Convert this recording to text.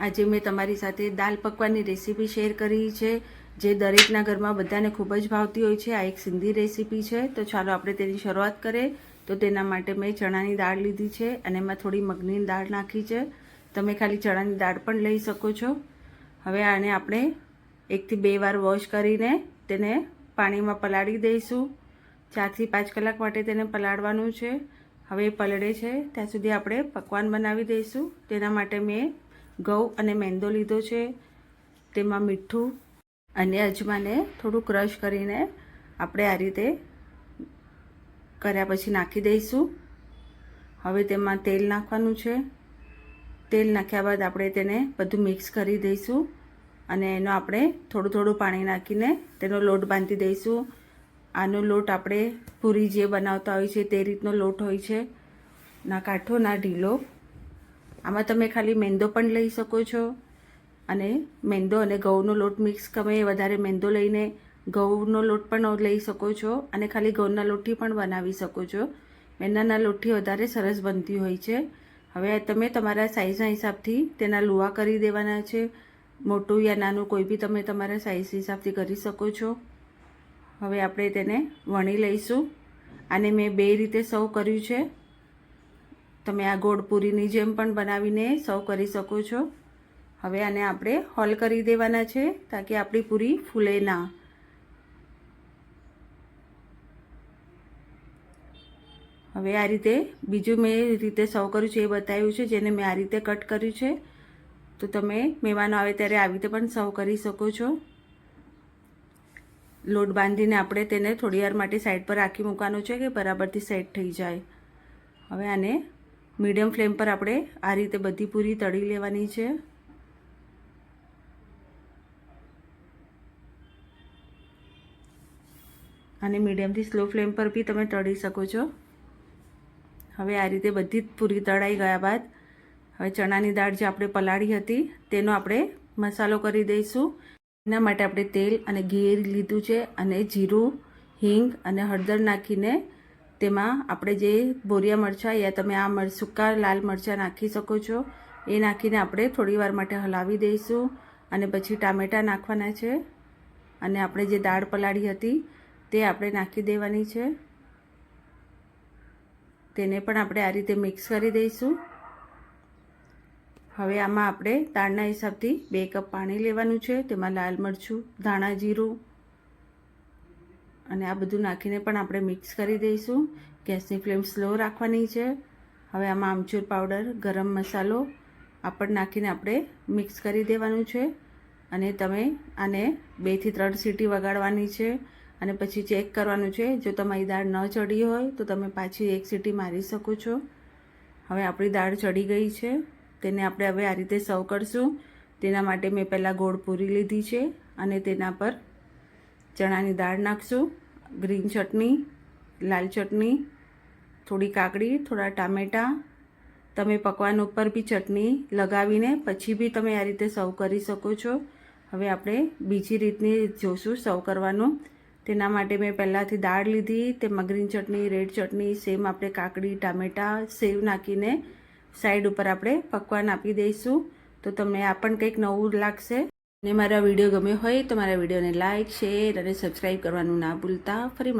આજે મેં તમારી સાથે દાલ પકવાનની રેસીપી શેર કરી છે, જે દરેકના ઘરમાં બધાને ખૂબ જ ભાવતી હોય છે। આ એક સિંધી રેસીપી છે, તો ચાલો આપણે તેની શરૂઆત કરીએ। તો તેના માટે મેં ચણાની દાળ લીધી છે અને એમાં થોડી મગની દાળ નાખી છે। તમે ખાલી ચણાની દાળ પણ લઈ શકો છો। હવે આને આપણે 1 થી 2 વાર વોશ કરીને તેને પાણીમાં પલાળી દઈશું। 4 થી 5 કલાક માટે તેને પલાળવાનું છે। હવે પલળે છે ત્યાં સુધી આપણે પકવાન બનાવી દઈશું। તેના માટે મેં ઘઉં અને મેંદો લીધો છે, તેમાં મીઠું અને અજમાને થોડું ક્રશ કરીને આપણે આ રીતે કર્યા પછી નાખી દઈશું। હવે તેમાં તેલ નાખવાનું છે। તેલ નાખ્યા બાદ આપણે તેને બધું મિક્સ કરી દઈશું અને એનો આપણે થોડું થોડું પાણી નાખીને તેનો લોટ બાંધી દઈશું। આનો લોટ આપણે પૂરી જે બનાવતા હોય છે તે રીતનો લોટ હોય છે, ના કાઠો ના ઢીલો। આમાં તમે ખાલી મેંદો પણ લઈ શકો છો અને મેંદો અને ઘઉંનો લોટ મિક્સ, તમે વધારે મેંદો લઈને ઘઉંનો લોટ પણ લઈ શકો છો અને ખાલી ઘઉંના લોટથી પણ બનાવી શકો છો। મેંદાના લોટથી વધારે સરસ બનતી હોય છે। હવે તમે તમારા સાઇઝના હિસાબથી તેના લુવા કરી દેવાના છે। મોટું યા નાનું કોઈ બી તમે તમારા સાઇઝ હિસાબથી કરી શકો છો। હવે આપણે તેને વણી લઈશું। આને મેં 2 રીતે સર્વ કર્યું છે। તમે આ ગોળ પૂરીની જેમ પણ બનાવીને સર્વ કરી શકો છો। હવે આને આપણે હોલ કરી દેવાના છે તાકી આપણી પૂરી ફૂલે ના। હવે આ રીતે બીજું મેં રીતે સર્વ કર્યું છે એ બતાવ્યું છે, જેને મેં આ રીતે કટ કર્યું છે। તો તમે મહેમાનો આવે ત્યારે આવી રીતે પણ સર્વ કરી શકો છો। લોટ બાંધીને આપણે તેને થોડી વાર માટે સાઈડ પર રાખી મૂકવાનો છે કે બરાબરથી સેટ થઈ જાય। હવે આને મીડિયમ ફ્લેમ પર આપણે આ રીતે બધી પૂરી તળી લેવાની છે। અને મીડિયમથી સ્લો ફ્લેમ પર બી તમે તળી શકો છો। હવે આ રીતે બધી જ પૂરી તળાઈ ગયા બાદ હવે ચણાની દાળ જે આપણે પલાળી હતી તેનો આપણે મસાલો કરી દઈશું। એના માટે આપણે તેલ અને ઘી લીધું છે અને જીરું, હિંગ અને હળદર નાખીને તેમાં આપણે જે બોરિયા મરચાં યા તમે આ સૂકા લાલ મરચાં નાખી શકો છો, એ નાખીને આપણે થોડી વાર માટે હલાવી દઈશું। અને પછી ટામેટાં નાખવાના છે અને આપણે જે દાળ પલાળી હતી તે આપણે નાખી દેવાની છે। તેને પણ આપણે આ રીતે મિક્સ કરી દઈશું। હવે આમાં આપણે દાળના હિસાબથી 2 કપ પાણી લેવાનું છે, તેમાં લાલ મરચું, ધાણા જીરું અને આ બધું નાખીને પણ આપણે મિક્સ કરી દઈશું। ગેસની ફ્લેમ સ્લો રાખવાની છે। હવે આમાં આમચૂર પાવડર, ગરમ મસાલો આ પણ નાખીને આપણે મિક્સ કરી દેવાનું છે અને તમે આને 2 થી 3 સીટી વગાડવાની છે અને પછી ચેક કરવાનું છે। જો તમારી દાળ ન ચડી હોય તો તમે પાછી 1 સીટી મારી શકો છો। હવે આપણી દાળ ચડી ગઈ છે, તેને આપણે હવે આ રીતે સર્વ કરશું। તેના માટે મેં પહેલાં ગોળ પૂરી લીધી છે અને તેના પર ચણાની દાળ નાખશું, ગ્રીન ચટણી, લાલ ચટણી, થોડી કાકડી, થોડા ટામેટાં, તમે પકવાન ઉપર બી ચટણી લગાવીને પછી બી તમે આ રીતે સર્વ કરી શકો છો। હવે આપણે બીજી રીતની જોશું સર્વ કરવાનું। તેના માટે મેં પહેલાંથી દાળ લીધી, તેમાં ગ્રીન ચટણી, રેડ ચટણી, સેમ આપણે કાકડી, ટામેટાં, સેવ નાખીને સાઈડ ઉપર આપણે પકવાન આપી દઈશું। તો તમને આ પણ કંઈક નવું લાગશે। અને મારા વિડીયો ગમ્યો હોય તો મારા વિડીયોને લાઇક, શેર અને સબસ્ક્રાઈબ કરવાનું ના ભૂલતા। ફરી